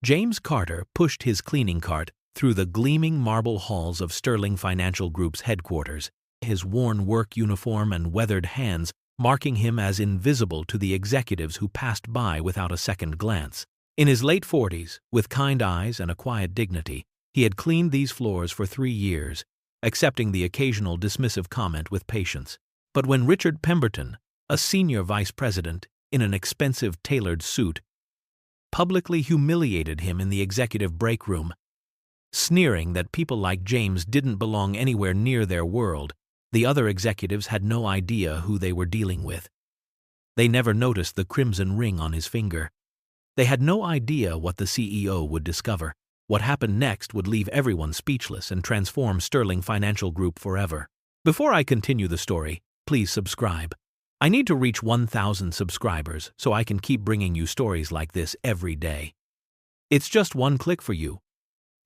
James Carter pushed his cleaning cart through the gleaming marble halls of Sterling Financial Group's headquarters, his worn work uniform and weathered hands marking him as invisible to the executives who passed by without a second glance. In his late 40s, with kind eyes and a quiet dignity, he had cleaned these floors for 3 years, accepting the occasional dismissive comment with patience. But when Richard Pemberton, a senior vice president in an expensive tailored suit, publicly humiliated him in the executive break room, sneering that people like James didn't belong anywhere near their world, the other executives had no idea who they were dealing with. They never noticed the crimson ring on his finger. They had no idea what the CEO would discover. What happened next would leave everyone speechless and transform Sterling Financial Group forever. Before I continue the story, please subscribe. I need to reach 1,000 subscribers so I can keep bringing you stories like this every day. It's just one click for you,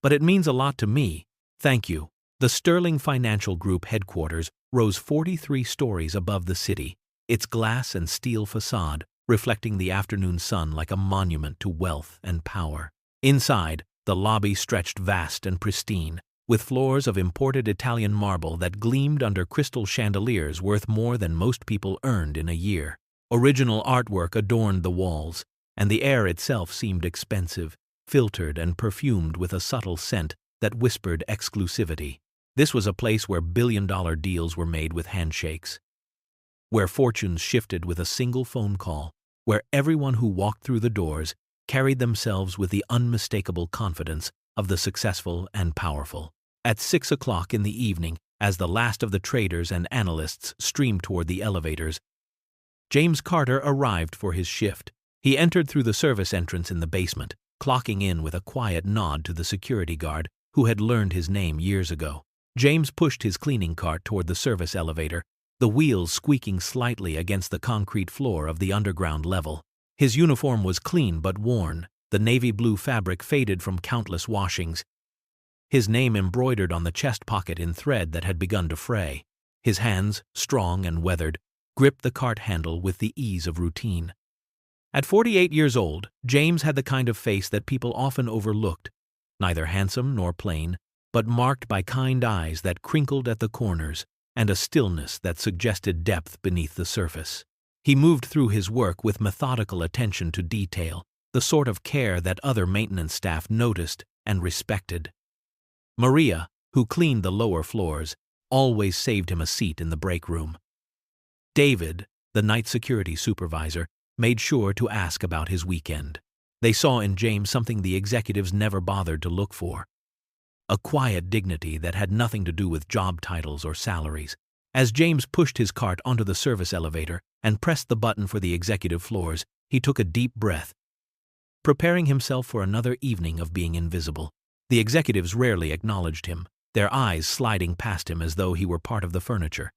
but it means a lot to me. Thank you. The Sterling Financial Group headquarters rose 43 stories above the city, its glass and steel facade reflecting the afternoon sun like a monument to wealth and power. Inside, the lobby stretched vast and pristine, with floors of imported Italian marble that gleamed under crystal chandeliers worth more than most people earned in a year. Original artwork adorned the walls, and the air itself seemed expensive, filtered and perfumed with a subtle scent that whispered exclusivity. This was a place where billion-dollar deals were made with handshakes, where fortunes shifted with a single phone call, where everyone who walked through the doors carried themselves with the unmistakable confidence of the successful and powerful. At 6 o'clock in the evening, as the last of the traders and analysts streamed toward the elevators, James Carter arrived for his shift. He entered through the service entrance in the basement, clocking in with a quiet nod to the security guard who had learned his name years ago. James pushed his cleaning cart toward the service elevator, the wheels squeaking slightly against the concrete floor of the underground level. His uniform was clean but worn, the navy blue fabric faded from countless washings, his name embroidered on the chest pocket in thread that had begun to fray. His hands, strong and weathered, gripped the cart handle with the ease of routine. At 48 years old, James had the kind of face that people often overlooked, neither handsome nor plain, but marked by kind eyes that crinkled at the corners and a stillness that suggested depth beneath the surface. He moved through his work with methodical attention to detail, the sort of care that other maintenance staff noticed and respected. Maria, who cleaned the lower floors, always saved him a seat in the break room. David, the night security supervisor, made sure to ask about his weekend. They saw in James something the executives never bothered to look for: a quiet dignity that had nothing to do with job titles or salaries. As James pushed his cart onto the service elevator and pressed the button for the executive floors, he took a deep breath, preparing himself for another evening of being invisible. The executives rarely acknowledged him, their eyes sliding past him as though he were part of the furniture.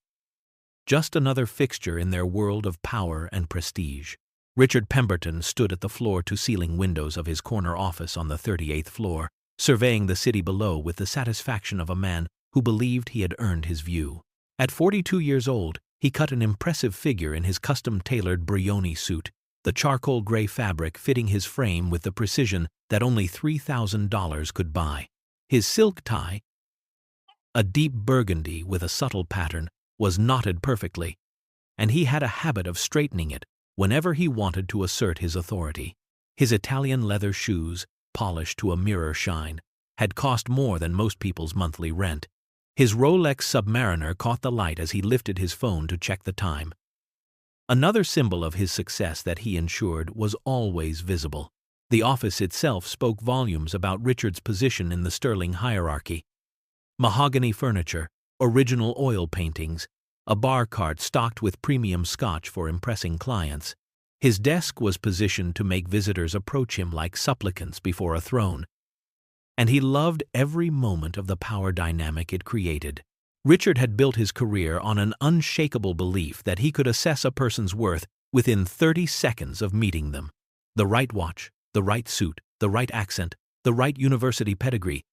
Just another fixture in their world of power and prestige. Richard Pemberton stood at the floor-to-ceiling windows of his corner office on the 38th floor, surveying the city below with the satisfaction of a man who believed he had earned his view. At 42 years old, he cut an impressive figure in his custom-tailored Brioni suit, the charcoal gray fabric fitting his frame with the precision that only $3,000 could buy. His silk tie, a deep burgundy with a subtle pattern, was knotted perfectly, and he had a habit of straightening it whenever he wanted to assert his authority. His Italian leather shoes, polished to a mirror shine, had cost more than most people's monthly rent. His Rolex Submariner caught the light as he lifted his phone to check the time. Another symbol of his success that he ensured was always visible. The office itself spoke volumes about Richard's position in the Sterling hierarchy. Mahogany furniture, original oil paintings, a bar cart stocked with premium scotch for impressing clients. His desk was positioned to make visitors approach him like supplicants before a throne, and he loved every moment of the power dynamic it created. Richard had built his career on an unshakable belief that he could assess a person's worth within 30 seconds of meeting them. The right watch, the right suit, the right accent, the right university pedigree.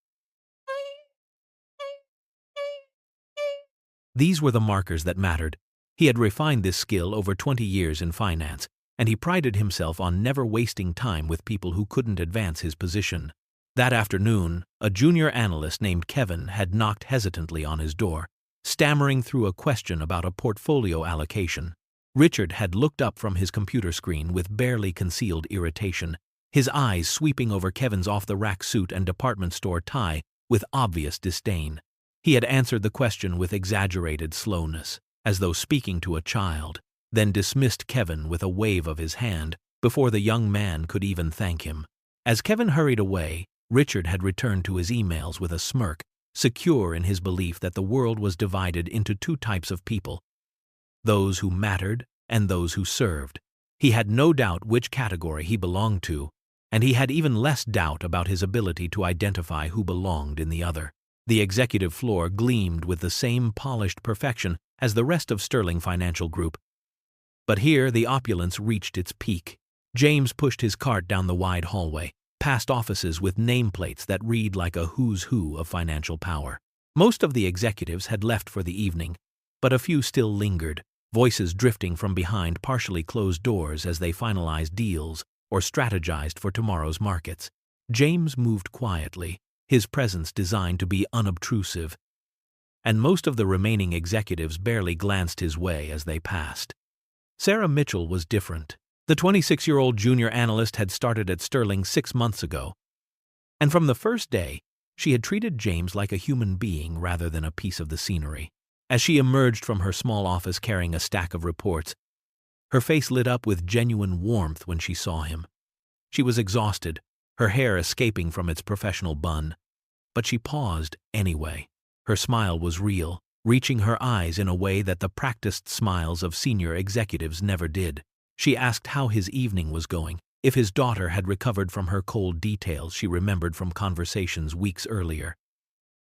These were the markers that mattered. He had refined this skill over 20 years in finance, and he prided himself on never wasting time with people who couldn't advance his position. That afternoon, a junior analyst named Kevin had knocked hesitantly on his door, stammering through a question about a portfolio allocation. Richard had looked up from his computer screen with barely concealed irritation, his eyes sweeping over Kevin's off-the-rack suit and department store tie with obvious disdain. He had answered the question with exaggerated slowness, as though speaking to a child, then dismissed Kevin with a wave of his hand before the young man could even thank him. As Kevin hurried away, Richard had returned to his emails with a smirk, secure in his belief that the world was divided into two types of people: those who mattered and those who served. He had no doubt which category he belonged to, and he had even less doubt about his ability to identify who belonged in the other. The executive floor gleamed with the same polished perfection as the rest of Sterling Financial Group. But here the opulence reached its peak. James pushed his cart down the wide hallway, past offices with nameplates that read like a who's who of financial power. Most of the executives had left for the evening, but a few still lingered, voices drifting from behind partially closed doors as they finalized deals or strategized for tomorrow's markets. James moved quietly, his presence designed to be unobtrusive, and most of the remaining executives barely glanced his way as they passed. Sarah Mitchell was different. The 26-year-old junior analyst had started at Sterling 6 months ago, and from the first day, she had treated James like a human being rather than a piece of the scenery. As she emerged from her small office carrying a stack of reports, her face lit up with genuine warmth when she saw him. She was exhausted, her hair escaping from its professional bun, but she paused anyway. Her smile was real, reaching her eyes in a way that the practiced smiles of senior executives never did. She asked how his evening was going, if his daughter had recovered from her cold details she remembered from conversations weeks earlier.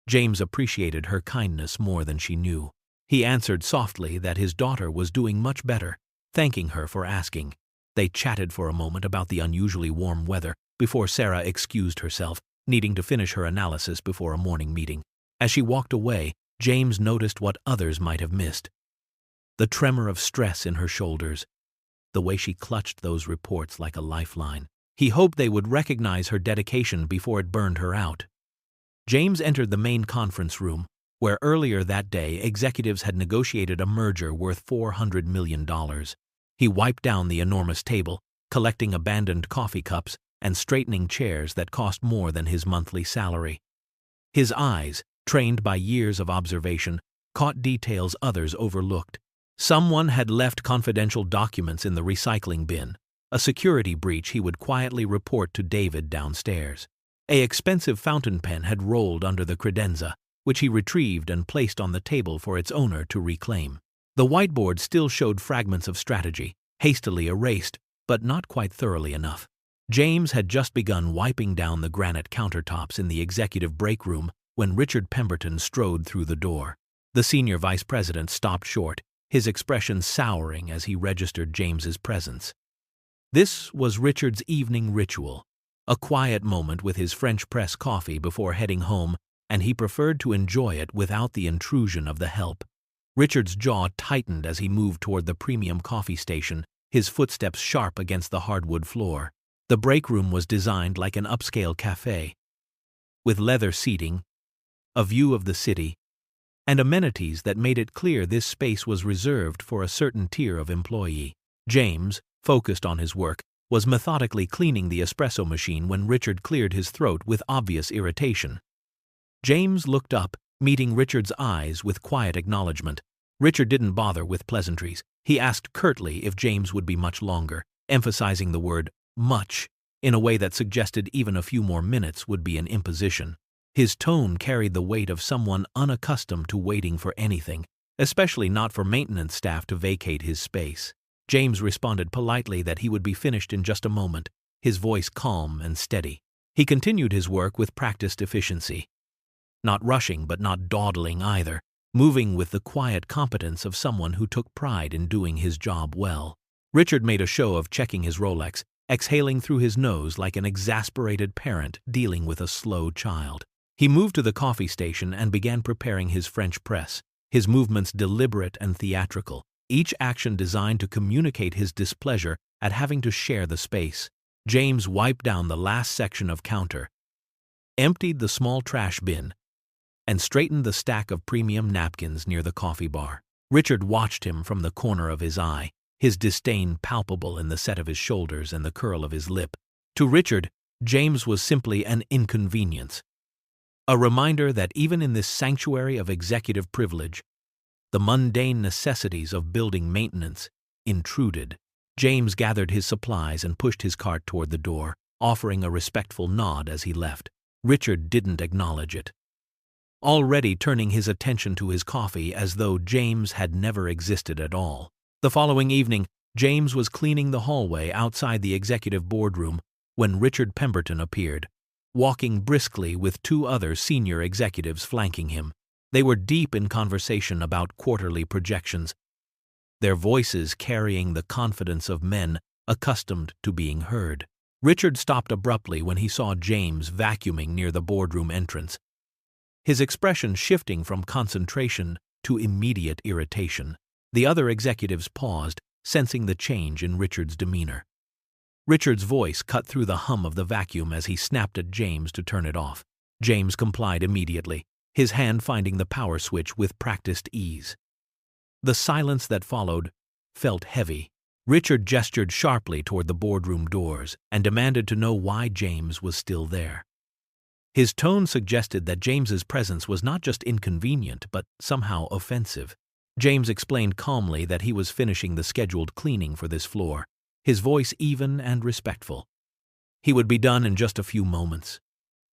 James appreciated her kindness more than she knew. He answered softly that his daughter was doing much better, thanking her for asking. They chatted for a moment about the unusually warm weather before Sarah excused herself, needing to finish her analysis before a morning meeting. As she walked away, James noticed what others might have missed: the tremor of stress in her shoulders, the way she clutched those reports like a lifeline. He hoped they would recognize her dedication before it burned her out. James entered the main conference room, where earlier that day executives had negotiated a merger worth $400 million. He wiped down the enormous table, collecting abandoned coffee cups and straightening chairs that cost more than his monthly salary. His eyes, trained by years of observation, caught details others overlooked. Someone had left confidential documents in the recycling bin, a security breach he would quietly report to David downstairs. An expensive fountain pen had rolled under the credenza, which he retrieved and placed on the table for its owner to reclaim. The whiteboard still showed fragments of strategy, hastily erased, but not quite thoroughly enough. James had just begun wiping down the granite countertops in the executive break room when Richard Pemberton strode through the door. The senior vice president stopped short, his expression souring as he registered James's presence. This was Richard's evening ritual, a quiet moment with his French press coffee before heading home, and he preferred to enjoy it without the intrusion of the help. Richard's jaw tightened as he moved toward the premium coffee station, his footsteps sharp against the hardwood floor. The break room was designed like an upscale cafe, with leather seating, a view of the city, and amenities that made it clear this space was reserved for a certain tier of employee. James, focused on his work, was methodically cleaning the espresso machine when Richard cleared his throat with obvious irritation. James looked up, meeting Richard's eyes with quiet acknowledgement. Richard didn't bother with pleasantries. He asked curtly if James would be much longer, emphasizing the word much in a way that suggested even a few more minutes would be an imposition. His tone carried the weight of someone unaccustomed to waiting for anything, especially not for maintenance staff to vacate his space. James responded politely that he would be finished in just a moment, his voice calm and steady. He continued his work with practiced efficiency, not rushing but not dawdling either, moving with the quiet competence of someone who took pride in doing his job well. Richard made a show of checking his Rolex, exhaling through his nose like an exasperated parent dealing with a slow child. He moved to the coffee station and began preparing his French press, his movements deliberate and theatrical, each action designed to communicate his displeasure at having to share the space. James wiped down the last section of counter, emptied the small trash bin, and straightened the stack of premium napkins near the coffee bar. Richard watched him from the corner of his eye, his disdain palpable in the set of his shoulders and the curl of his lip. To Richard, James was simply an inconvenience, a reminder that even in this sanctuary of executive privilege, the mundane necessities of building maintenance intruded. James gathered his supplies and pushed his cart toward the door, offering a respectful nod as he left. Richard didn't acknowledge it, already turning his attention to his coffee as though James had never existed at all. The following evening, James was cleaning the hallway outside the executive boardroom when Richard Pemberton appeared, walking briskly with two other senior executives flanking him. They were deep in conversation about quarterly projections, their voices carrying the confidence of men accustomed to being heard. Richard stopped abruptly when he saw James vacuuming near the boardroom entrance, his expression shifting from concentration to immediate irritation. The other executives paused, sensing the change in Richard's demeanor. Richard's voice cut through the hum of the vacuum as he snapped at James to turn it off. James complied immediately, his hand finding the power switch with practiced ease. The silence that followed felt heavy. Richard gestured sharply toward the boardroom doors and demanded to know why James was still there. His tone suggested that James's presence was not just inconvenient but somehow offensive. James explained calmly that he was finishing the scheduled cleaning for this floor, his voice even and respectful. He would be done in just a few moments.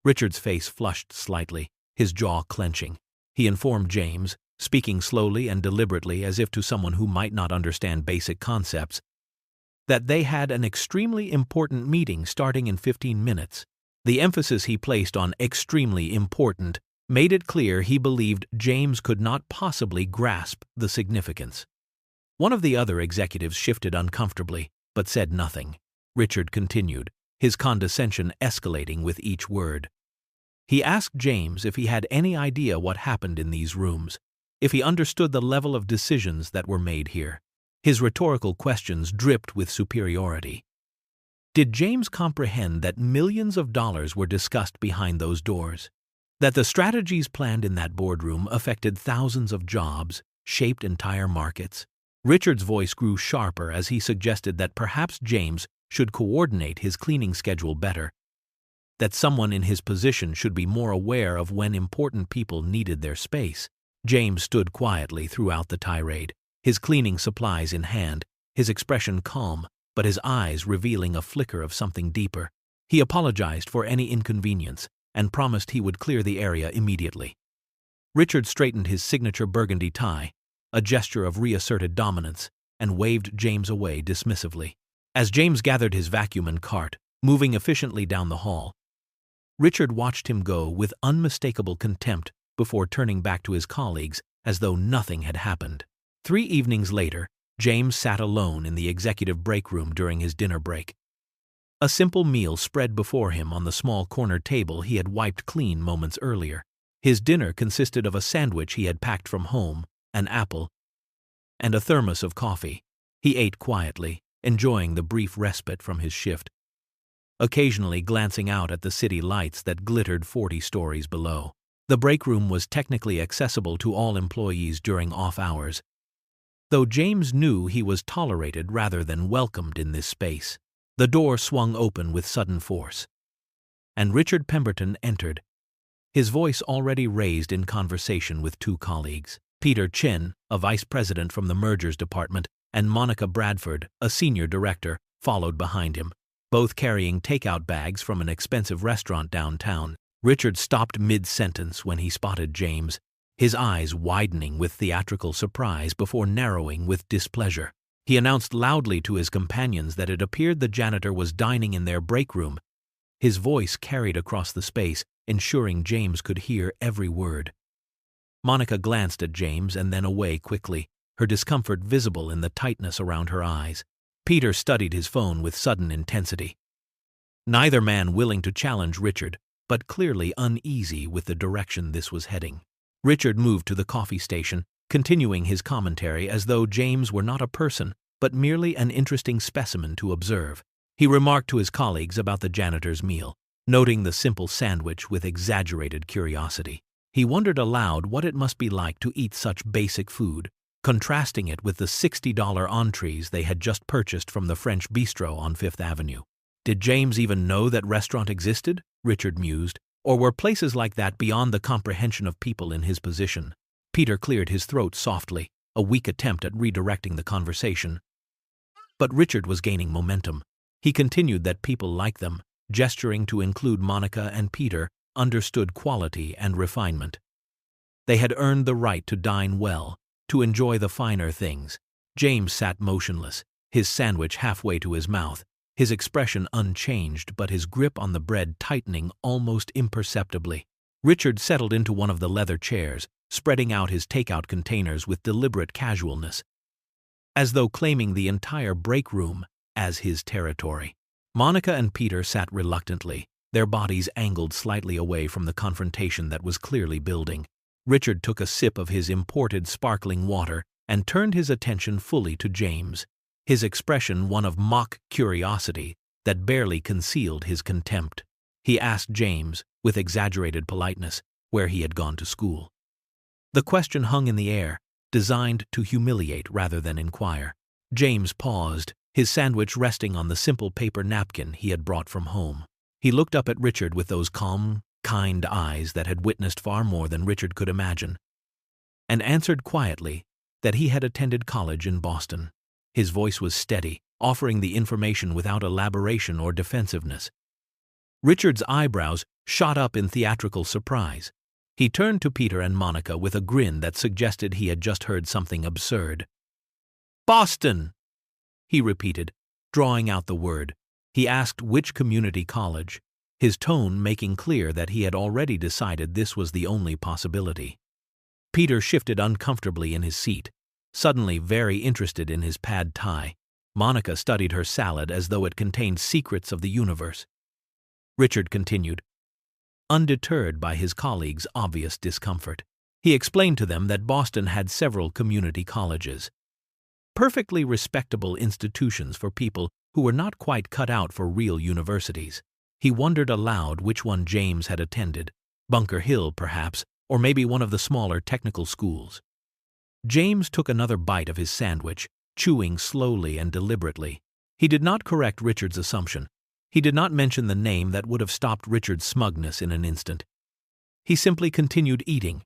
Richard's face flushed slightly, his jaw clenching. He informed James, speaking slowly and deliberately as if to someone who might not understand basic concepts, that they had an extremely important meeting starting in 15 minutes. The emphasis he placed on extremely important made it clear he believed James could not possibly grasp the significance. One of the other executives shifted uncomfortably, but said nothing. Richard continued, his condescension escalating with each word. He asked James if he had any idea what happened in these rooms, if he understood the level of decisions that were made here. His rhetorical questions dripped with superiority. Did James comprehend that millions of dollars were discussed behind those doors? That the strategies planned in that boardroom affected thousands of jobs, shaped entire markets? Richard's voice grew sharper as he suggested that perhaps James should coordinate his cleaning schedule better, that someone in his position should be more aware of when important people needed their space. James stood quietly throughout the tirade, his cleaning supplies in hand, his expression calm, but his eyes revealing a flicker of something deeper. He apologized for any inconvenience and promised he would clear the area immediately. Richard straightened his signature burgundy tie, a gesture of reasserted dominance, and waved James away dismissively. As James gathered his vacuum and cart, moving efficiently down the hall, Richard watched him go with unmistakable contempt before turning back to his colleagues as though nothing had happened. 3 evenings later, James sat alone in the executive break room during his dinner break. A simple meal spread before him on the small corner table he had wiped clean moments earlier. His dinner consisted of a sandwich he had packed from home, an apple, and a thermos of coffee. He ate quietly, enjoying the brief respite from his shift, occasionally glancing out at the city lights that glittered 40 stories below. The break room was technically accessible to all employees during off hours, though James knew he was tolerated rather than welcomed in this space. The door swung open with sudden force, and Richard Pemberton entered, his voice already raised in conversation with 2 colleagues. Peter Chin, a vice president from the mergers department, and Monica Bradford, a senior director, followed behind him, both carrying takeout bags from an expensive restaurant downtown. Richard stopped mid-sentence when he spotted James, his eyes widening with theatrical surprise before narrowing with displeasure. He announced loudly to his companions that it appeared the janitor was dining in their break room. His voice carried across the space, ensuring James could hear every word. Monica glanced at James and then away quickly, her discomfort visible in the tightness around her eyes. Peter studied his phone with sudden intensity, neither man willing to challenge Richard, but clearly uneasy with the direction this was heading. Richard moved to the coffee station, continuing his commentary as though James were not a person, but merely an interesting specimen to observe. He remarked to his colleagues about the janitor's meal, noting the simple sandwich with exaggerated curiosity. He wondered aloud what it must be like to eat such basic food, contrasting it with the $60 entrees they had just purchased from the French bistro on Fifth Avenue. Did James even know that restaurant existed? Richard mused. Or were places like that beyond the comprehension of people in his position? Peter cleared his throat softly, a weak attempt at redirecting the conversation. But Richard was gaining momentum. He continued that people like them, gesturing to include Monica and Peter, understood quality and refinement. They had earned the right to dine well, to enjoy the finer things. James sat motionless, his sandwich halfway to his mouth, his expression unchanged but his grip on the bread tightening almost imperceptibly. Richard settled into one of the leather chairs, spreading out his takeout containers with deliberate casualness, as though claiming the entire break room as his territory. Monica and Peter sat reluctantly, their bodies angled slightly away from the confrontation that was clearly building. Richard took a sip of his imported sparkling water and turned his attention fully to James, his expression one of mock curiosity that barely concealed his contempt. He asked James, with exaggerated politeness, where he had gone to school. The question hung in the air, designed to humiliate rather than inquire. James paused, his sandwich resting on the simple paper napkin he had brought from home. He looked up at Richard with those calm, kind eyes that had witnessed far more than Richard could imagine, and answered quietly that he had attended college in Boston. His voice was steady, offering the information without elaboration or defensiveness. Richard's eyebrows shot up in theatrical surprise. He turned to Peter and Monica with a grin that suggested he had just heard something absurd. "Boston," he repeated, drawing out the word. He asked which community college, his tone making clear that he had already decided this was the only possibility. Peter shifted uncomfortably in his seat, suddenly very interested in his pad thai. Monica studied her salad as though it contained secrets of the universe. Richard continued, undeterred by his colleagues' obvious discomfort. He explained to them that Boston had several community colleges, perfectly respectable institutions for people who were not quite cut out for real universities. He wondered aloud which one James had attended, Bunker Hill perhaps, or maybe one of the smaller technical schools. James took another bite of his sandwich, chewing slowly and deliberately. He did not correct Richard's assumption. He did not mention the name that would have stopped Richard's smugness in an instant. He simply continued eating,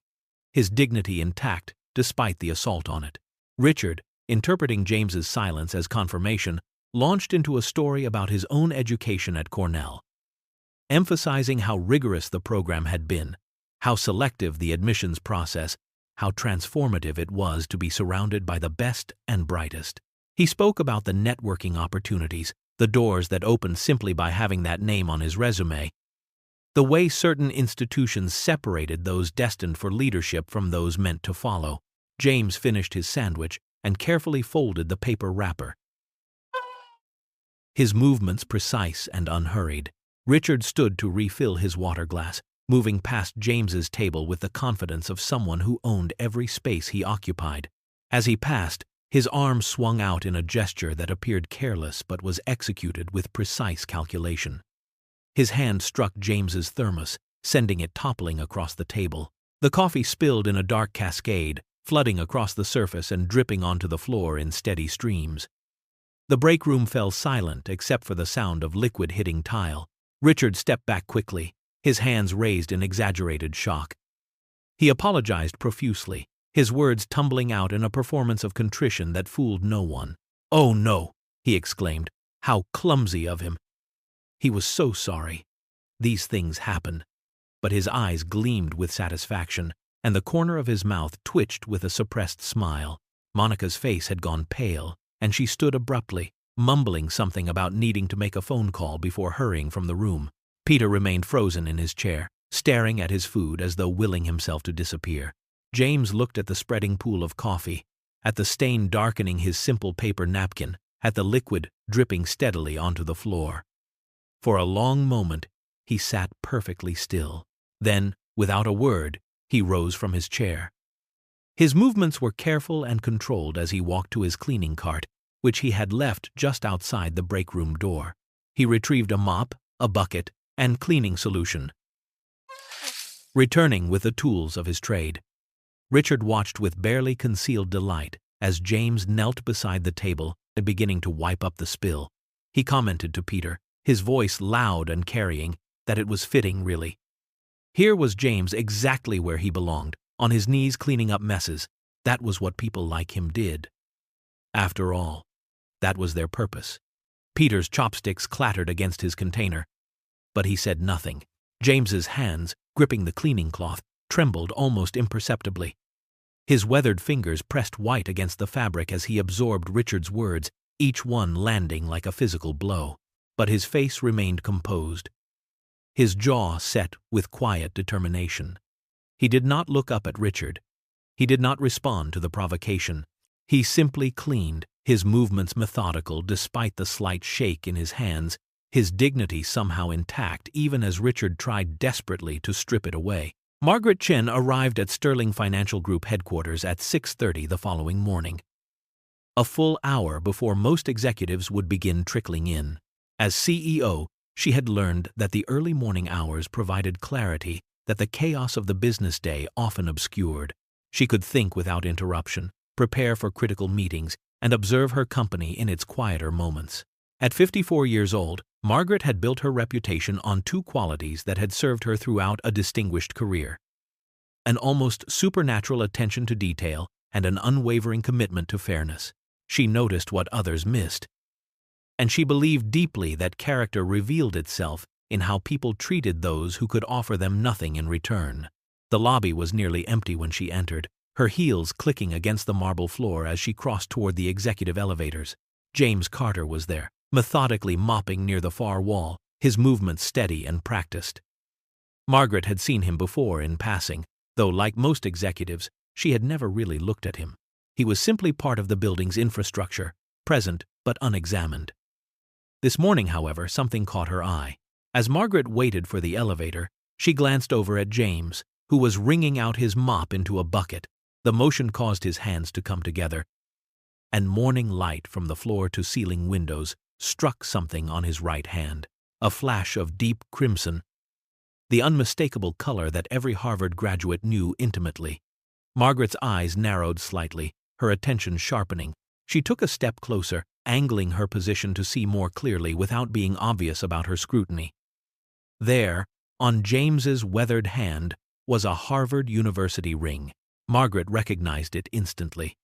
his dignity intact despite the assault on it. Richard, interpreting James's silence as confirmation, launched into a story about his own education at Cornell, emphasizing how rigorous the program had been, how selective the admissions process, how transformative it was to be surrounded by the best and brightest. He spoke about the networking opportunities, the doors that opened simply by having that name on his resume, the way certain institutions separated those destined for leadership from those meant to follow. James finished his sandwich and carefully folded the paper wrapper, his movements precise and unhurried. Richard stood to refill his water glass, moving past James's table with the confidence of someone who owned every space he occupied. As he passed, his arm swung out in a gesture that appeared careless but was executed with precise calculation. His hand struck James's thermos, sending it toppling across the table. The coffee spilled in a dark cascade, flooding across the surface and dripping onto the floor in steady streams. The break room fell silent except for the sound of liquid hitting tile. Richard stepped back quickly, his hands raised in exaggerated shock. He apologized profusely, his words tumbling out in a performance of contrition that fooled no one. "Oh no," he exclaimed. "How clumsy of him. He was so sorry. These things happen." But his eyes gleamed with satisfaction, and the corner of his mouth twitched with a suppressed smile. Monica's face had gone pale, and she stood abruptly, mumbling something about needing to make a phone call before hurrying from the room. Peter remained frozen in his chair, staring at his food as though willing himself to disappear. James looked at the spreading pool of coffee, at the stain darkening his simple paper napkin, at the liquid dripping steadily onto the floor. For a long moment, he sat perfectly still. Then, without a word, he rose from his chair. His movements were careful and controlled as he walked to his cleaning cart, which he had left just outside the break room door. He retrieved a mop, a bucket, and cleaning solution, returning with the tools of his trade. Richard watched with barely concealed delight as James knelt beside the table and beginning to wipe up the spill. He commented to Peter, his voice loud and carrying, that it was fitting, really. Here was James exactly where he belonged, on his knees cleaning up messes. That was what people like him did. After all, that was their purpose. Peter's chopsticks clattered against his container, but he said nothing. James's hands, gripping the cleaning cloth, trembled almost imperceptibly. His weathered fingers pressed white against the fabric as he absorbed Richard's words, each one landing like a physical blow. But his face remained composed, his jaw set with quiet determination. He did not look up at Richard. He did not respond to the provocation. He simply cleaned, his movements methodical despite the slight shake in his hands, his dignity somehow intact even as Richard tried desperately to strip it away. Margaret Chen arrived at Sterling Financial Group headquarters at 6:30 the following morning, a full hour before most executives would begin trickling in. As CEO, she had learned that the early morning hours provided clarity that the chaos of the business day often obscured. She could think without interruption, prepare for critical meetings, and observe her company in its quieter moments. At 54 years old, Margaret had built her reputation on two qualities that had served her throughout a distinguished career: an almost supernatural attention to detail and an unwavering commitment to fairness. She noticed what others missed, and she believed deeply that character revealed itself in how people treated those who could offer them nothing in return. The lobby was nearly empty when she entered, her heels clicking against the marble floor as she crossed toward the executive elevators. James Carter was there, methodically mopping near the far wall, his movements steady and practiced. Margaret had seen him before in passing, though like most executives, she had never really looked at him. He was simply part of the building's infrastructure, present but unexamined. This morning, however, something caught her eye. As Margaret waited for the elevator, she glanced over at James, who was wringing out his mop into a bucket. The motion caused his hands to come together, and morning light from the floor-to-ceiling windows struck something on his right hand, a flash of deep crimson, the unmistakable color that every Harvard graduate knew intimately. Margaret's eyes narrowed slightly, her attention sharpening. She took a step closer, angling her position to see more clearly without being obvious about her scrutiny. There, on James's weathered hand, was a Harvard University ring. Margaret recognized it instantly.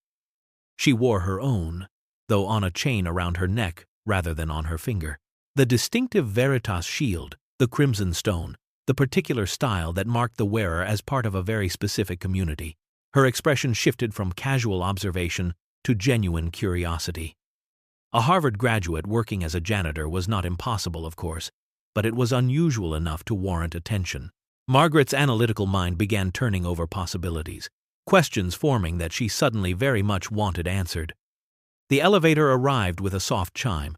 She wore her own, though on a chain around her neck rather than on her finger. The distinctive Veritas shield, the crimson stone, the particular style that marked the wearer as part of a very specific community. Her expression shifted from casual observation to genuine curiosity. A Harvard graduate working as a janitor was not impossible, of course, but it was unusual enough to warrant attention. Margaret's analytical mind began turning over possibilities, questions forming that she suddenly very much wanted answered. The elevator arrived with a soft chime,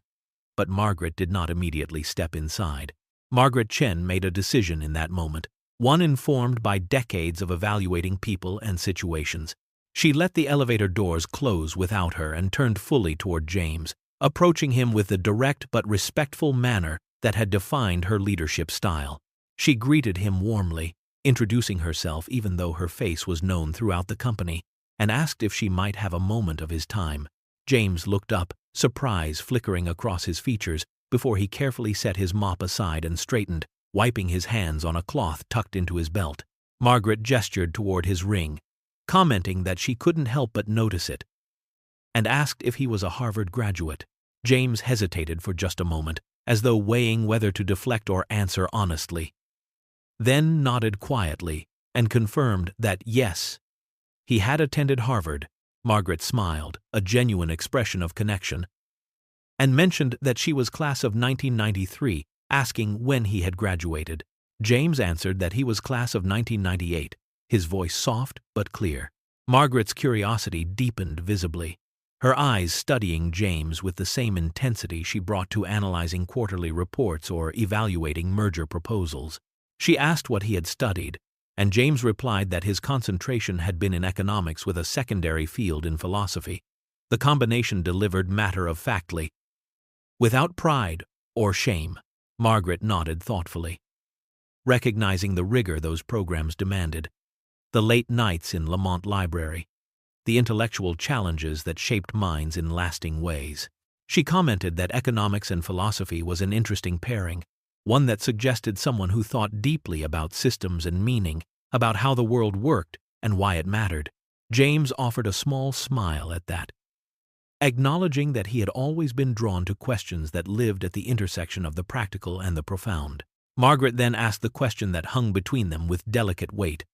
but Margaret did not immediately step inside. Margaret Chen made a decision in that moment, one informed by decades of evaluating people and situations. She let the elevator doors close without her and turned fully toward James, approaching him with the direct but respectful manner that had defined her leadership style. She greeted him warmly, introducing herself even though her face was known throughout the company, and asked if she might have a moment of his time. James looked up, surprise flickering across his features, before he carefully set his mop aside and straightened, wiping his hands on a cloth tucked into his belt. Margaret gestured toward his ring, commenting that she couldn't help but notice it, and asked if he was a Harvard graduate. James hesitated for just a moment, as though weighing whether to deflect or answer honestly, then nodded quietly and confirmed that yes, he had attended Harvard. Margaret smiled, a genuine expression of connection, and mentioned that she was class of 1993, asking when he had graduated. James answered that he was class of 1998, his voice soft but clear. Margaret's curiosity deepened visibly, her eyes studying James with the same intensity she brought to analyzing quarterly reports or evaluating merger proposals. She asked what he had studied, and James replied that his concentration had been in economics with a secondary field in philosophy. The combination delivered matter-of-factly, without pride or shame. Margaret nodded thoughtfully, recognizing the rigor those programs demanded. The late nights in Lamont Library, the intellectual challenges that shaped minds in lasting ways. She commented that economics and philosophy was an interesting pairing, one that suggested someone who thought deeply about systems and meaning, about how the world worked and why it mattered. James offered a small smile at that, acknowledging that he had always been drawn to questions that lived at the intersection of the practical and the profound. Margaret then asked the question that hung between them with delicate weight.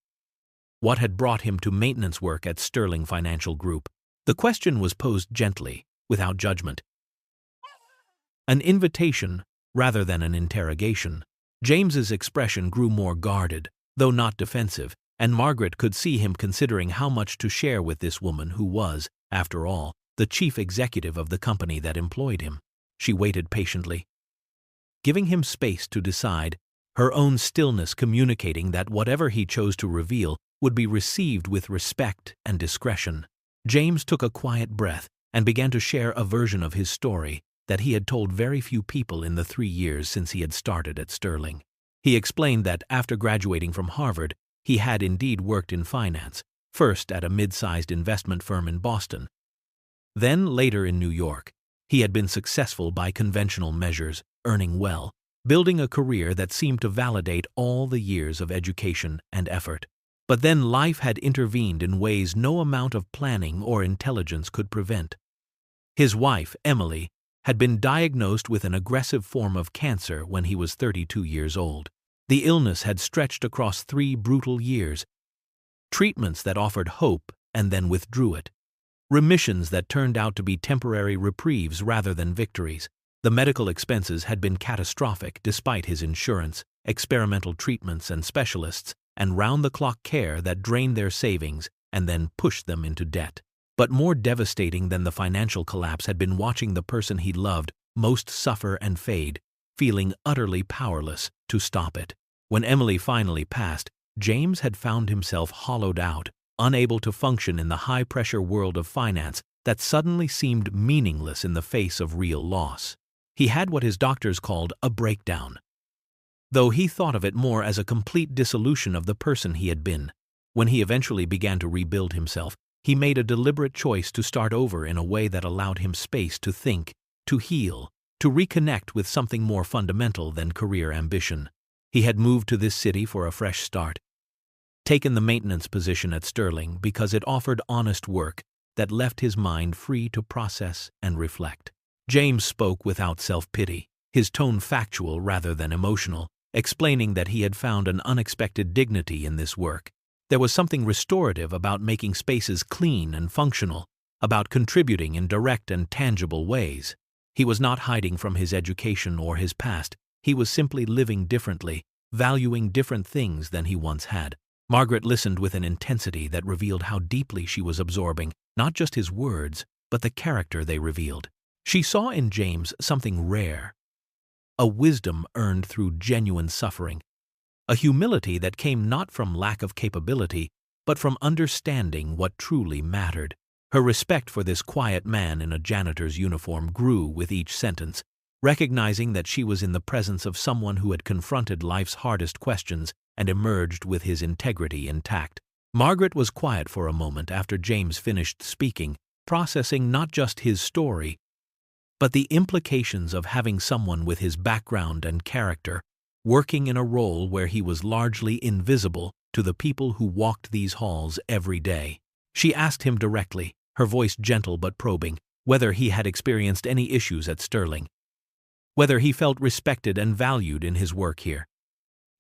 What had brought him to maintenance work at Sterling Financial Group? The question was posed gently, without judgment. An invitation rather than an interrogation. James's expression grew more guarded, though not defensive, and Margaret could see him considering how much to share with this woman who was, after all, the chief executive of the company that employed him. She waited patiently, giving him space to decide, her own stillness communicating that whatever he chose to reveal would be received with respect and discretion. James took a quiet breath and began to share a version of his story that he had told very few people in the 3 years since he had started at Sterling. He explained that after graduating from Harvard, he had indeed worked in finance, first at a mid-sized investment firm in Boston, then later in New York. He had been successful by conventional measures, earning well, building a career that seemed to validate all the years of education and effort. But then life had intervened in ways no amount of planning or intelligence could prevent. His wife, Emily, had been diagnosed with an aggressive form of cancer when he was 32 years old. The illness had stretched across 3 brutal years, treatments that offered hope and then withdrew it, remissions that turned out to be temporary reprieves rather than victories. The medical expenses had been catastrophic despite his insurance, experimental treatments and specialists, and round-the-clock care that drained their savings and then pushed them into debt. But more devastating than the financial collapse had been watching the person he loved most suffer and fade, feeling utterly powerless to stop it. When Emily finally passed, James had found himself hollowed out, unable to function in the high-pressure world of finance that suddenly seemed meaningless in the face of real loss. He had what his doctors called a breakdown, though he thought of it more as a complete dissolution of the person he had been. When he eventually began to rebuild himself, he made a deliberate choice to start over in a way that allowed him space to think, to heal, to reconnect with something more fundamental than career ambition. He had moved to this city for a fresh start, taken the maintenance position at Sterling because it offered honest work that left his mind free to process and reflect. James spoke without self-pity, his tone factual rather than emotional, explaining that he had found an unexpected dignity in this work. There was something restorative about making spaces clean and functional, about contributing in direct and tangible ways. He was not hiding from his education or his past. He was simply living differently, valuing different things than he once had. Margaret listened with an intensity that revealed how deeply she was absorbing not just his words, but the character they revealed. She saw in James something rare, a wisdom earned through genuine suffering, a humility that came not from lack of capability, but from understanding what truly mattered. Her respect for this quiet man in a janitor's uniform grew with each sentence, recognizing that she was in the presence of someone who had confronted life's hardest questions and emerged with his integrity intact. Margaret was quiet for a moment after James finished speaking, processing not just his story, but the implications of having someone with his background and character working in a role where he was largely invisible to the people who walked these halls every day. She asked him directly, her voice gentle but probing, whether he had experienced any issues at Sterling, whether he felt respected and valued in his work here.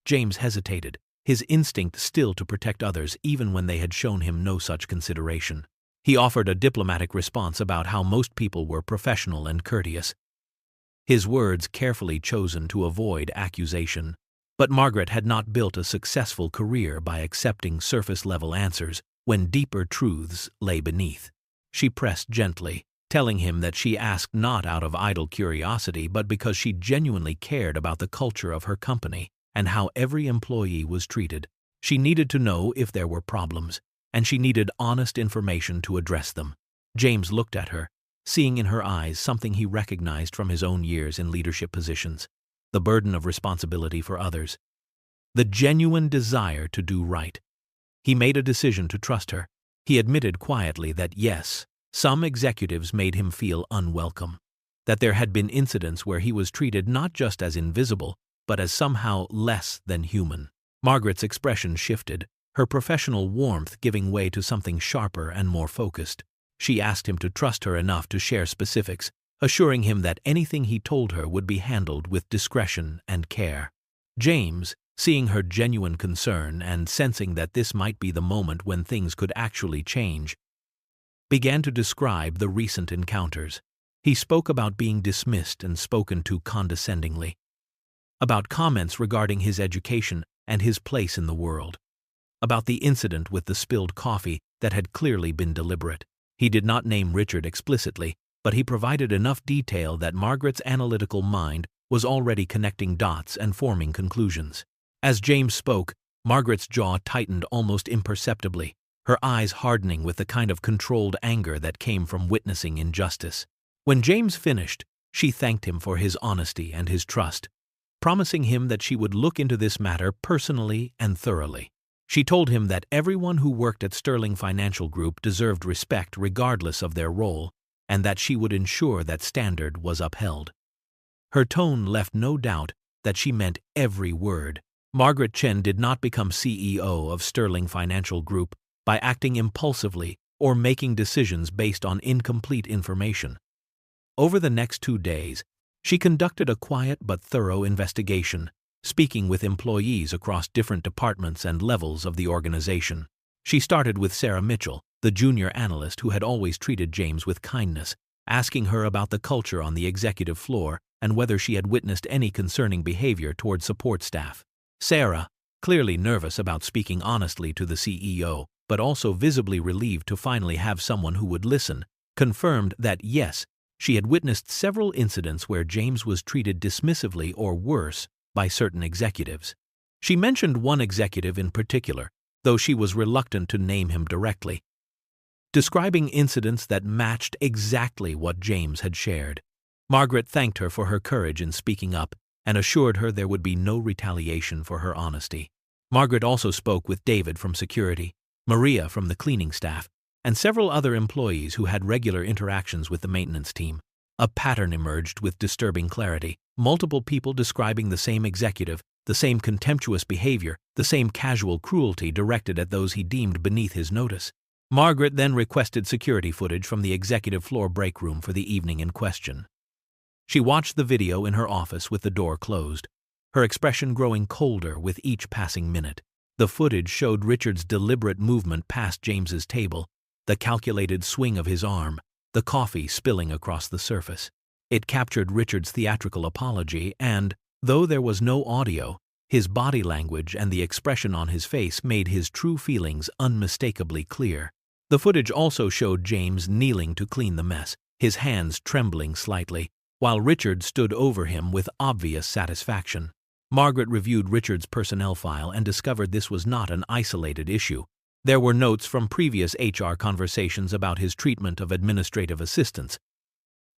James hesitated, his instinct still to protect others even when they had shown him no such consideration. He offered a diplomatic response about how most people were professional and courteous, his words carefully chosen to avoid accusation. But Margaret had not built a successful career by accepting surface-level answers when deeper truths lay beneath. She pressed gently, telling him that she asked not out of idle curiosity but because she genuinely cared about the culture of her company and how every employee was treated. She needed to know if there were problems, and she needed honest information to address them. James looked at her, seeing in her eyes something he recognized from his own years in leadership positions: the burden of responsibility for others, the genuine desire to do right. He made a decision to trust her. He admitted quietly that yes, some executives made him feel unwelcome, that there had been incidents where he was treated not just as invisible, but as somehow less than human. Margaret's expression shifted, her professional warmth giving way to something sharper and more focused. She asked him to trust her enough to share specifics, assuring him that anything he told her would be handled with discretion and care. James, seeing her genuine concern and sensing that this might be the moment when things could actually change, began to describe the recent encounters. He spoke about being dismissed and spoken to condescendingly, about comments regarding his education and his place in the world, about the incident with the spilled coffee that had clearly been deliberate. He did not name Richard explicitly, but he provided enough detail that Margaret's analytical mind was already connecting dots and forming conclusions. As James spoke, Margaret's jaw tightened almost imperceptibly, her eyes hardening with the kind of controlled anger that came from witnessing injustice. When James finished, she thanked him for his honesty and his trust, promising him that she would look into this matter personally and thoroughly. She told him that everyone who worked at Sterling Financial Group deserved respect regardless of their role, and that she would ensure that standard was upheld. Her tone left no doubt that she meant every word. Margaret Chen did not become CEO of Sterling Financial Group by acting impulsively or making decisions based on incomplete information. Over the next 2 days, she conducted a quiet but thorough investigation, speaking with employees across different departments and levels of the organization. She started with Sarah Mitchell, the junior analyst who had always treated James with kindness, asking her about the culture on the executive floor and whether she had witnessed any concerning behavior toward support staff. Sarah, clearly nervous about speaking honestly to the CEO, but also visibly relieved to finally have someone who would listen, confirmed that yes, she had witnessed several incidents where James was treated dismissively or worse by certain executives. She mentioned one executive in particular, though she was reluctant to name him directly, describing incidents that matched exactly what James had shared. Margaret thanked her for her courage in speaking up and assured her there would be no retaliation for her honesty. Margaret also spoke with David from security, Maria from the cleaning staff, and several other employees who had regular interactions with the maintenance team. A pattern emerged with disturbing clarity: multiple people describing the same executive, the same contemptuous behavior, the same casual cruelty directed at those he deemed beneath his notice. Margaret then requested security footage from the executive floor break room for the evening in question. She watched the video in her office with the door closed, her expression growing colder with each passing minute. The footage showed Richard's deliberate movement past James's table, the calculated swing of his arm, the coffee spilling across the surface. It captured Richard's theatrical apology and, though there was no audio, his body language and the expression on his face made his true feelings unmistakably clear. The footage also showed James kneeling to clean the mess, his hands trembling slightly, while Richard stood over him with obvious satisfaction. Margaret reviewed Richard's personnel file and discovered this was not an isolated issue. There were notes from previous HR conversations about his treatment of administrative assistants,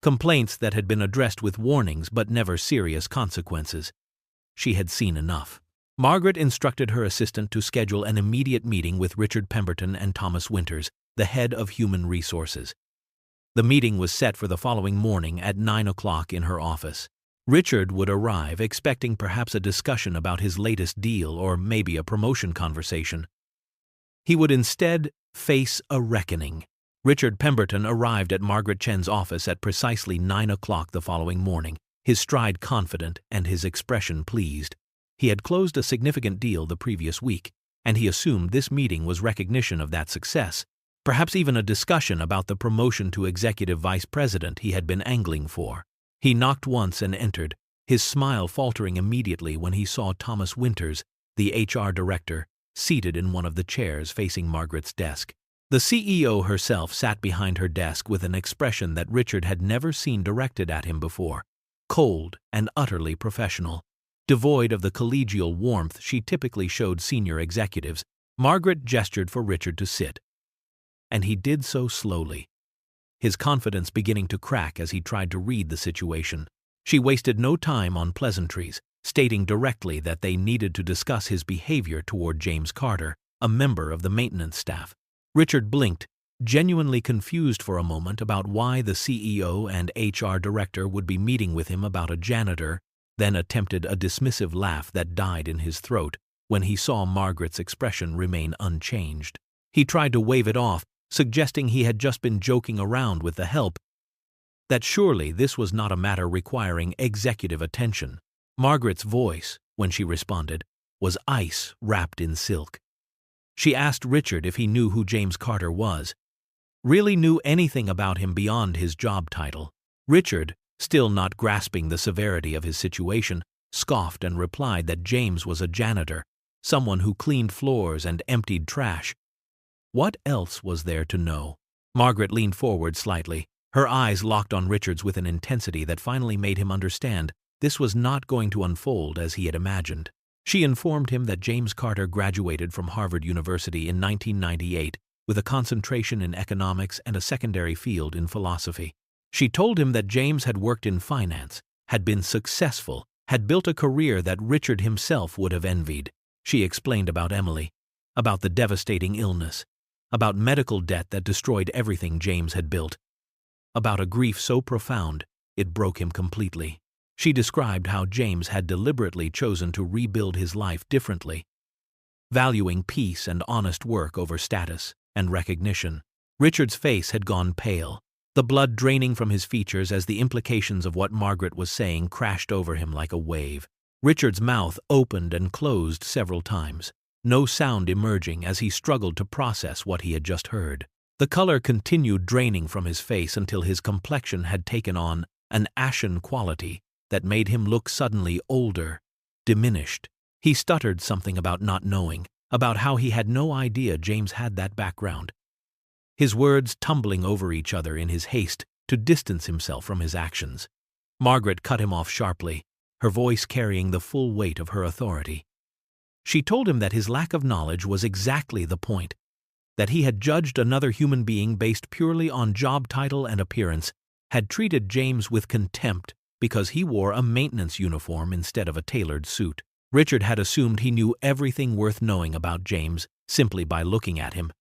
complaints that had been addressed with warnings but never serious consequences. She had seen enough. Margaret instructed her assistant to schedule an immediate meeting with Richard Pemberton and Thomas Winters, the head of human resources. The meeting was set for the following morning at 9 o'clock in her office. Richard would arrive expecting perhaps a discussion about his latest deal or maybe a promotion conversation. He would instead face a reckoning. Richard Pemberton arrived at Margaret Chen's office at precisely 9 o'clock the following morning, his stride confident and his expression pleased. He had closed a significant deal the previous week, and he assumed this meeting was recognition of that success, perhaps even a discussion about the promotion to executive vice president he had been angling for. He knocked once and entered, his smile faltering immediately when he saw Thomas Winters, the HR director, seated in one of the chairs facing Margaret's desk. The CEO herself sat behind her desk with an expression that Richard had never seen directed at him before, cold and utterly professional. Devoid of the collegial warmth she typically showed senior executives, Margaret gestured for Richard to sit, and he did so slowly, his confidence beginning to crack as he tried to read the situation. She wasted no time on pleasantries, stating directly that they needed to discuss his behavior toward James Carter, a member of the maintenance staff. Richard blinked, genuinely confused for a moment about why the CEO and HR director would be meeting with him about a janitor, then attempted a dismissive laugh that died in his throat when he saw Margaret's expression remain unchanged. He tried to wave it off, suggesting he had just been joking around with the help, that surely this was not a matter requiring executive attention. Margaret's voice, when she responded, was ice wrapped in silk. She asked Richard if he knew who James Carter was, really knew anything about him beyond his job title. Richard, still not grasping the severity of his situation, scoffed and replied that James was a janitor, someone who cleaned floors and emptied trash. What else was there to know? Margaret leaned forward slightly, her eyes locked on Richard's with an intensity that finally made him understand this was not going to unfold as he had imagined. She informed him that James Carter graduated from Harvard University in 1998 with a concentration in economics and a secondary field in philosophy. She told him that James had worked in finance, had been successful, had built a career that Richard himself would have envied. She explained about Emily, about the devastating illness, about medical debt that destroyed everything James had built, about a grief so profound it broke him completely. She described how James had deliberately chosen to rebuild his life differently, valuing peace and honest work over status and recognition. Richard's face had gone pale, the blood draining from his features as the implications of what Margaret was saying crashed over him like a wave. Richard's mouth opened and closed several times, no sound emerging as he struggled to process what he had just heard. The color continued draining from his face until his complexion had taken on an ashen quality that made him look suddenly older, diminished. He stuttered something about not knowing, about how he had no idea James had that background, his words tumbling over each other in his haste to distance himself from his actions. Margaret cut him off sharply, her voice carrying the full weight of her authority. She told him that his lack of knowledge was exactly the point, that he had judged another human being based purely on job title and appearance, had treated James with contempt because he wore a maintenance uniform instead of a tailored suit. Richard had assumed he knew everything worth knowing about James simply by looking at him,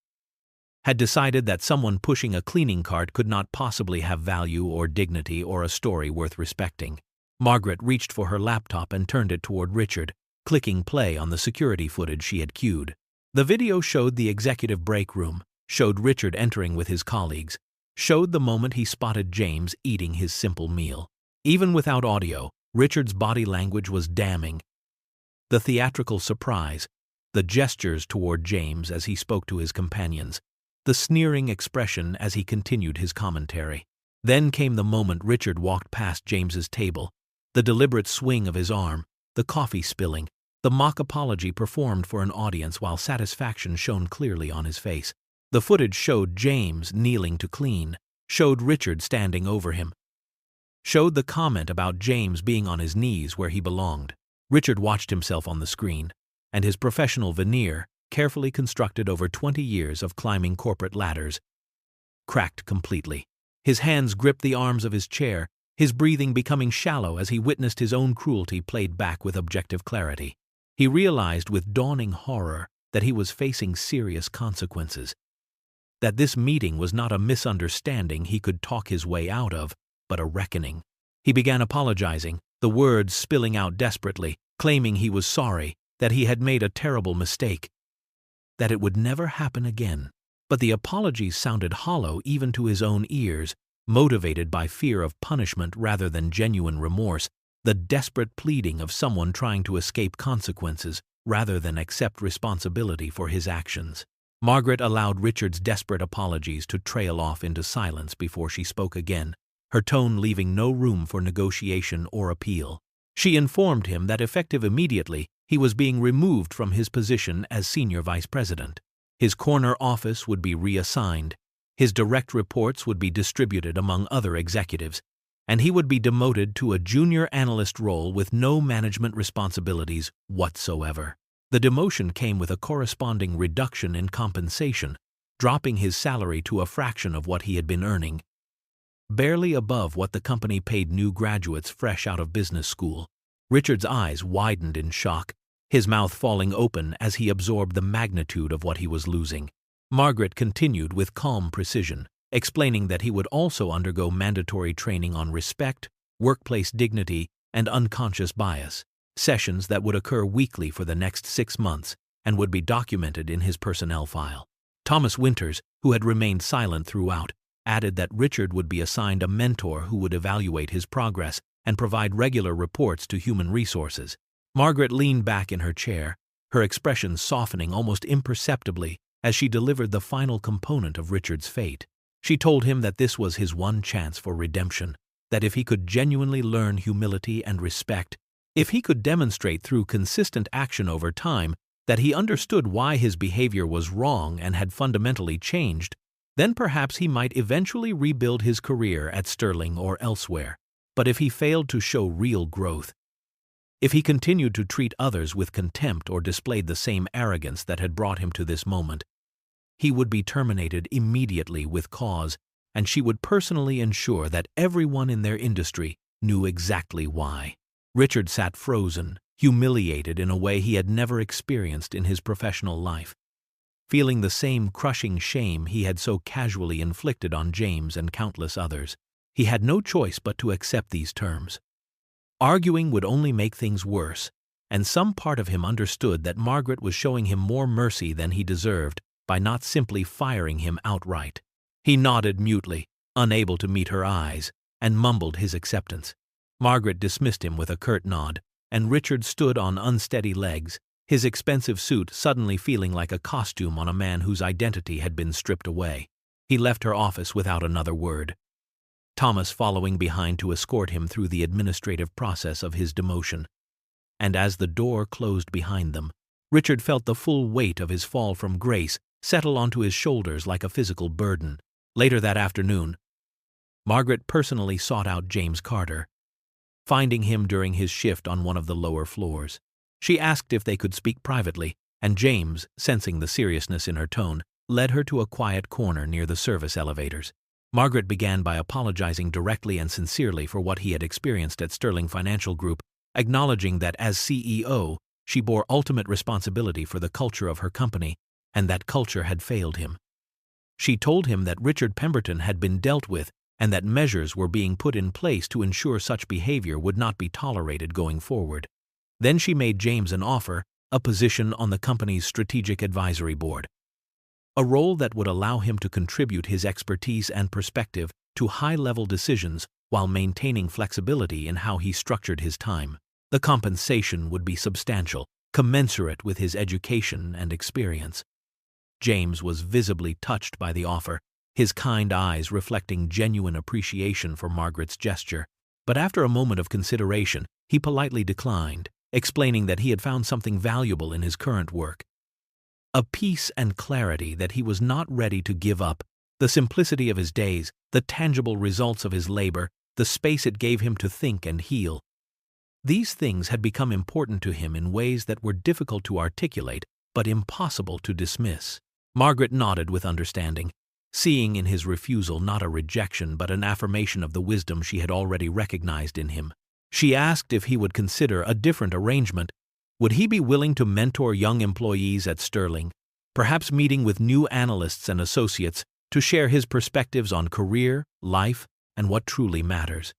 had decided that someone pushing a cleaning cart could not possibly have value or dignity or a story worth respecting. Margaret reached for her laptop and turned it toward Richard, clicking play on the security footage she had queued. The video showed the executive break room, showed Richard entering with his colleagues, showed the moment he spotted James eating his simple meal. Even without audio, Richard's body language was damning. The theatrical surprise, the gestures toward James as he spoke to his companions, the sneering expression as he continued his commentary. Then came the moment Richard walked past James's table, the deliberate swing of his arm, the coffee spilling, the mock apology performed for an audience while satisfaction shone clearly on his face. The footage showed James kneeling to clean, showed Richard standing over him, showed the comment about James being on his knees where he belonged. Richard watched himself on the screen, and his professional veneer, carefully constructed over 20 years of climbing corporate ladders, cracked completely. His hands gripped the arms of his chair, his breathing becoming shallow as he witnessed his own cruelty played back with objective clarity. He realized with dawning horror that he was facing serious consequences, that this meeting was not a misunderstanding he could talk his way out of, but a reckoning. He began apologizing, the words spilling out desperately, claiming he was sorry, that he had made a terrible mistake, that it would never happen again. But the apologies sounded hollow even to his own ears, motivated by fear of punishment rather than genuine remorse, the desperate pleading of someone trying to escape consequences rather than accept responsibility for his actions. Margaret allowed Richard's desperate apologies to trail off into silence before she spoke again, her tone leaving no room for negotiation or appeal. She informed him that effective immediately, he was being removed from his position as senior vice president. His corner office would be reassigned, his direct reports would be distributed among other executives, and he would be demoted to a junior analyst role with no management responsibilities whatsoever. The demotion came with a corresponding reduction in compensation, dropping his salary to a fraction of what he had been earning, barely above what the company paid new graduates fresh out of business school. Richard's eyes widened in shock, his mouth falling open as he absorbed the magnitude of what he was losing. Margaret continued with calm precision, explaining that he would also undergo mandatory training on respect, workplace dignity, and unconscious bias, sessions that would occur weekly for the next 6 months and would be documented in his personnel file. Thomas Winters, who had remained silent throughout, added that Richard would be assigned a mentor who would evaluate his progress and provide regular reports to human resources. Margaret leaned back in her chair, her expression softening almost imperceptibly as she delivered the final component of Richard's fate. She told him that this was his one chance for redemption, that if he could genuinely learn humility and respect, if he could demonstrate through consistent action over time that he understood why his behavior was wrong and had fundamentally changed, then perhaps he might eventually rebuild his career at Sterling or elsewhere. But if he failed to show real growth, if he continued to treat others with contempt or displayed the same arrogance that had brought him to this moment, he would be terminated immediately with cause, and she would personally ensure that everyone in their industry knew exactly why. Richard sat frozen, humiliated in a way he had never experienced in his professional life, feeling the same crushing shame he had so casually inflicted on James and countless others. He had no choice but to accept these terms. Arguing would only make things worse, and some part of him understood that Margaret was showing him more mercy than he deserved by not simply firing him outright. He nodded mutely, unable to meet her eyes, and mumbled his acceptance. Margaret dismissed him with a curt nod, and Richard stood on unsteady legs, his expensive suit suddenly feeling like a costume on a man whose identity had been stripped away. He left her office without another word, Thomas following behind to escort him through the administrative process of his demotion. And as the door closed behind them, Richard felt the full weight of his fall from grace settle onto his shoulders like a physical burden. Later that afternoon, Margaret personally sought out James Carter, finding him during his shift on one of the lower floors. She asked if they could speak privately, and James, sensing the seriousness in her tone, led her to a quiet corner near the service elevators. Margaret began by apologizing directly and sincerely for what he had experienced at Sterling Financial Group, acknowledging that as CEO, she bore ultimate responsibility for the culture of her company, and that culture had failed him. She told him that Richard Pemberton had been dealt with and that measures were being put in place to ensure such behavior would not be tolerated going forward. Then she made James an offer, a position on the company's strategic advisory board, a role that would allow him to contribute his expertise and perspective to high-level decisions while maintaining flexibility in how he structured his time. The compensation would be substantial, commensurate with his education and experience. James was visibly touched by the offer, his kind eyes reflecting genuine appreciation for Margaret's gesture. But after a moment of consideration, he politely declined, explaining that he had found something valuable in his current work, a peace and clarity that he was not ready to give up, the simplicity of his days, the tangible results of his labor, the space it gave him to think and heal. These things had become important to him in ways that were difficult to articulate but impossible to dismiss. Margaret nodded with understanding, seeing in his refusal not a rejection but an affirmation of the wisdom she had already recognized in him. She asked if he would consider a different arrangement. Would he be willing to mentor young employees at Sterling, perhaps meeting with new analysts and associates to share his perspectives on career, life, and what truly matters?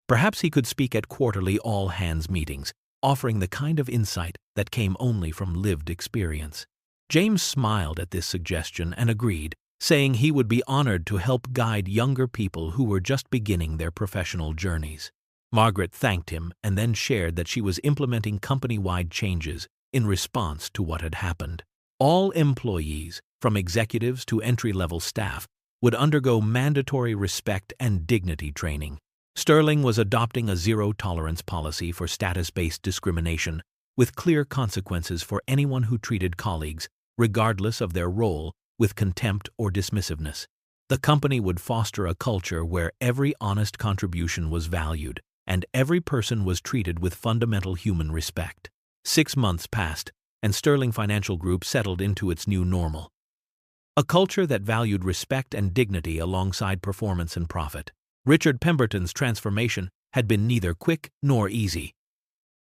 Perhaps he could speak at quarterly all-hands meetings, offering the kind of insight that came only from lived experience. James smiled at this suggestion and agreed, saying he would be honored to help guide younger people who were just beginning their professional journeys. Margaret thanked him and then shared that she was implementing company-wide changes in response to what had happened. All employees, from executives to entry-level staff, would undergo mandatory respect and dignity training. Sterling was adopting a zero-tolerance policy for status-based discrimination, with clear consequences for anyone who treated colleagues, regardless of their role, with contempt or dismissiveness. The company would foster a culture where every honest contribution was valued, and every person was treated with fundamental human respect. 6 months passed, and Sterling Financial Group settled into its new normal, a culture that valued respect and dignity alongside performance and profit. Richard Pemberton's transformation had been neither quick nor easy,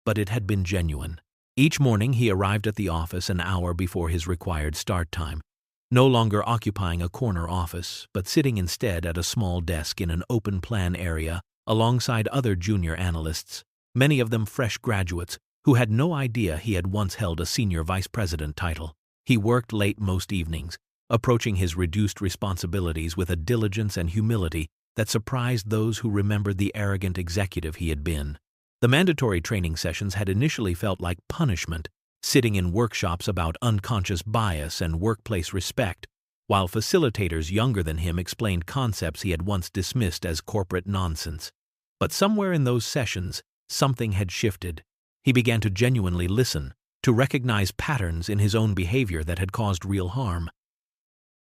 but it had been genuine. Each morning he arrived at the office an hour before his required start time, no longer occupying a corner office, but sitting instead at a small desk in an open-plan area alongside other junior analysts, many of them fresh graduates who had no idea he had once held a senior vice president title. He worked late most evenings, approaching his reduced responsibilities with a diligence and humility that surprised those who remembered the arrogant executive he had been. The mandatory training sessions had initially felt like punishment, sitting in workshops about unconscious bias and workplace respect, while facilitators younger than him explained concepts he had once dismissed as corporate nonsense. But somewhere in those sessions, something had shifted. He began to genuinely listen, to recognize patterns in his own behavior that had caused real harm,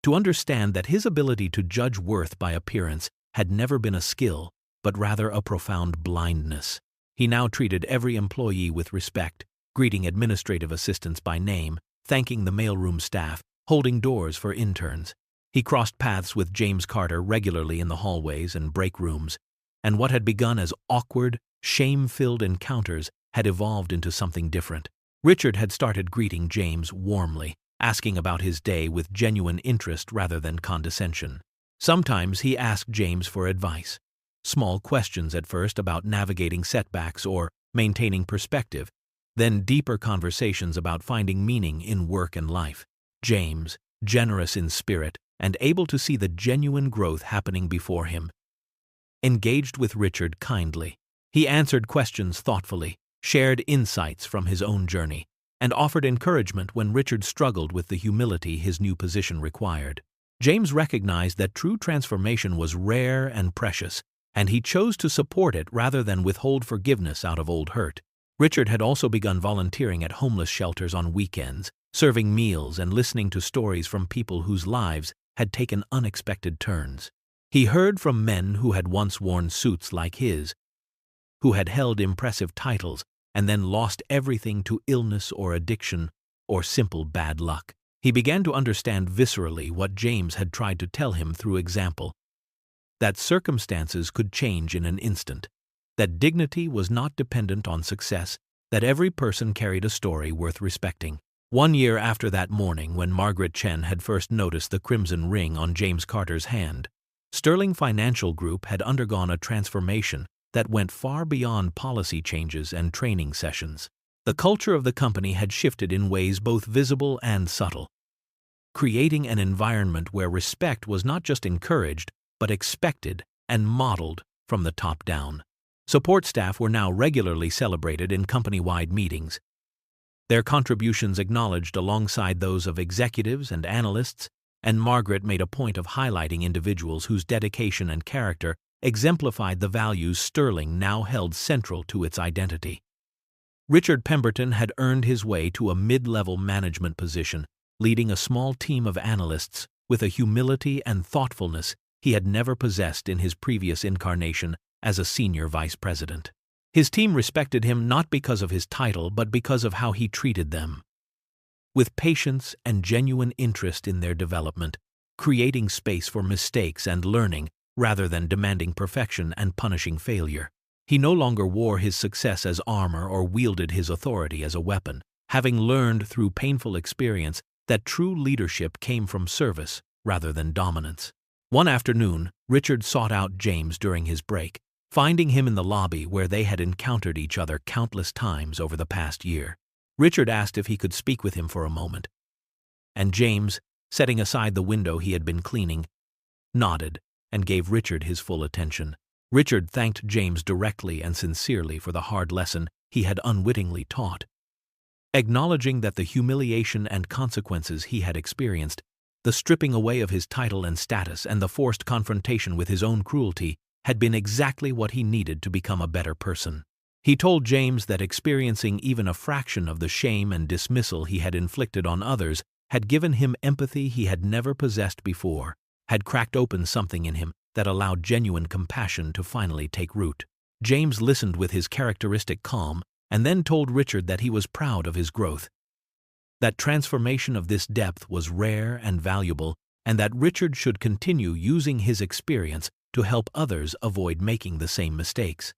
to understand that his ability to judge worth by appearance had never been a skill, but rather a profound blindness. He now treated every employee with respect, greeting administrative assistants by name, thanking the mailroom staff, holding doors for interns. He crossed paths with James Carter regularly in the hallways and break rooms, and what had begun as awkward, shame-filled encounters had evolved into something different. Richard had started greeting James warmly, asking about his day with genuine interest rather than condescension. Sometimes he asked James for advice. Small questions at first about navigating setbacks or maintaining perspective, then deeper conversations about finding meaning in work and life. James, generous in spirit and able to see the genuine growth happening before him, engaged with Richard kindly. He answered questions thoughtfully, shared insights from his own journey, and offered encouragement when Richard struggled with the humility his new position required. James recognized that true transformation was rare and precious, and he chose to support it rather than withhold forgiveness out of old hurt. Richard had also begun volunteering at homeless shelters on weekends, serving meals and listening to stories from people whose lives had taken unexpected turns. He heard from men who had once worn suits like his, who had held impressive titles and then lost everything to illness or addiction or simple bad luck. He began to understand viscerally what James had tried to tell him through example, that circumstances could change in an instant, that dignity was not dependent on success, that every person carried a story worth respecting. 1 year after that morning when Margaret Chen had first noticed the crimson ring on James Carter's hand, Sterling Financial Group had undergone a transformation that went far beyond policy changes and training sessions. The culture of the company had shifted in ways both visible and subtle, creating an environment where respect was not just encouraged, but expected and modeled from the top down. Support staff were now regularly celebrated in company-wide meetings, their contributions acknowledged alongside those of executives and analysts, and Margaret made a point of highlighting individuals whose dedication and character exemplified the values Sterling now held central to its identity. Richard Pemberton had earned his way to a mid-level management position, leading a small team of analysts with a humility and thoughtfulness he had never possessed in his previous incarnation as a senior vice president. His team respected him not because of his title but because of how he treated them, with patience and genuine interest in their development, creating space for mistakes and learning rather than demanding perfection and punishing failure. He no longer wore his success as armor or wielded his authority as a weapon, having learned through painful experience that true leadership came from service rather than dominance. One afternoon, Richard sought out James during his break, finding him in the lobby where they had encountered each other countless times over the past year. Richard asked if he could speak with him for a moment, and James, setting aside the window he had been cleaning, nodded and gave Richard his full attention. Richard thanked James directly and sincerely for the hard lesson he had unwittingly taught, acknowledging that the humiliation and consequences he had experienced, the stripping away of his title and status and the forced confrontation with his own cruelty, had been exactly what he needed to become a better person. He told James that experiencing even a fraction of the shame and dismissal he had inflicted on others had given him empathy he had never possessed before, had cracked open something in him that allowed genuine compassion to finally take root. James listened with his characteristic calm and then told Richard that he was proud of his growth, that transformation of this depth was rare and valuable, and that Richard should continue using his experience to help others avoid making the same mistakes.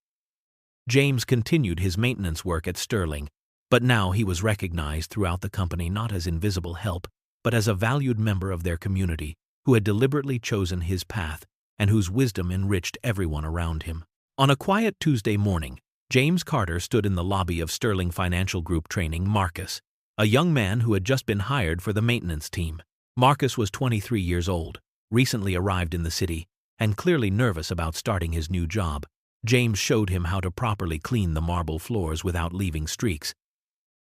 James continued his maintenance work at Sterling, but now he was recognized throughout the company not as invisible help, but as a valued member of their community who had deliberately chosen his path and whose wisdom enriched everyone around him. On a quiet Tuesday morning, James Carter stood in the lobby of Sterling Financial Group training Marcus, a young man who had just been hired for the maintenance team. Marcus was 23 years old, recently arrived in the city, and clearly nervous about starting his new job. James showed him how to properly clean the marble floors without leaving streaks,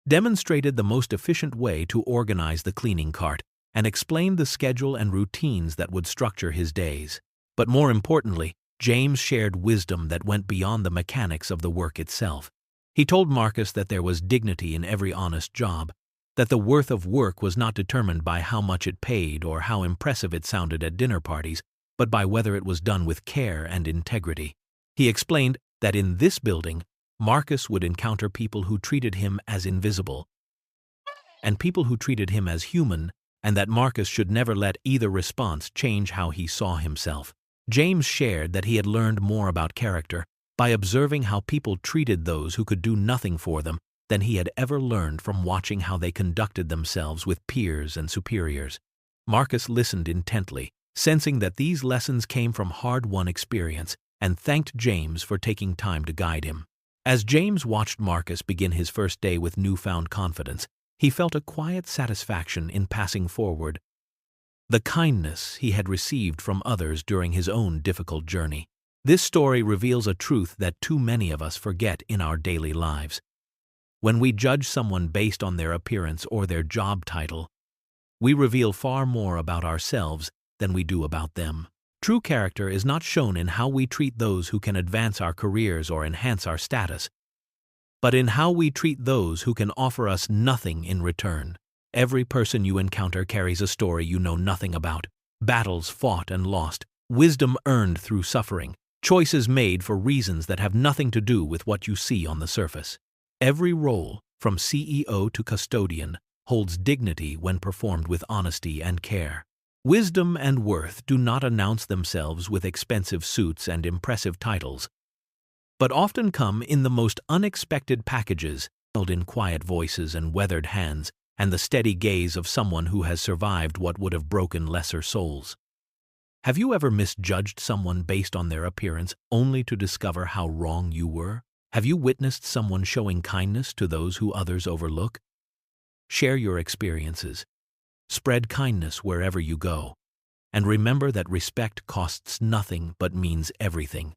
demonstrated the most efficient way to organize the cleaning cart, and explained the schedule and routines that would structure his days. But more importantly, James shared wisdom that went beyond the mechanics of the work itself. He told Marcus that there was dignity in every honest job, that the worth of work was not determined by how much it paid or how impressive it sounded at dinner parties, but by whether it was done with care and integrity. He explained that in this building, Marcus would encounter people who treated him as invisible and people who treated him as human, and that Marcus should never let either response change how he saw himself. James shared that he had learned more about character by observing how people treated those who could do nothing for them than he had ever learned from watching how they conducted themselves with peers and superiors. Marcus listened intently, sensing that these lessons came from hard-won experience, and thanked James for taking time to guide him. As James watched Marcus begin his first day with newfound confidence, he felt a quiet satisfaction in passing forward the kindness he had received from others during his own difficult journey. This story reveals a truth that too many of us forget in our daily lives. When we judge someone based on their appearance or their job title, we reveal far more about ourselves than we do about them. True character is not shown in how we treat those who can advance our careers or enhance our status, but in how we treat those who can offer us nothing in return. Every person you encounter carries a story you know nothing about, battles fought and lost, wisdom earned through suffering, choices made for reasons that have nothing to do with what you see on the surface. Every role, from CEO to custodian, holds dignity when performed with honesty and care. Wisdom and worth do not announce themselves with expensive suits and impressive titles, but often come in the most unexpected packages, held in quiet voices and weathered hands, and the steady gaze of someone who has survived what would have broken lesser souls. Have you ever misjudged someone based on their appearance only to discover how wrong you were? Have you witnessed someone showing kindness to those who others overlook? Share your experiences. Spread kindness wherever you go. And remember that respect costs nothing but means everything.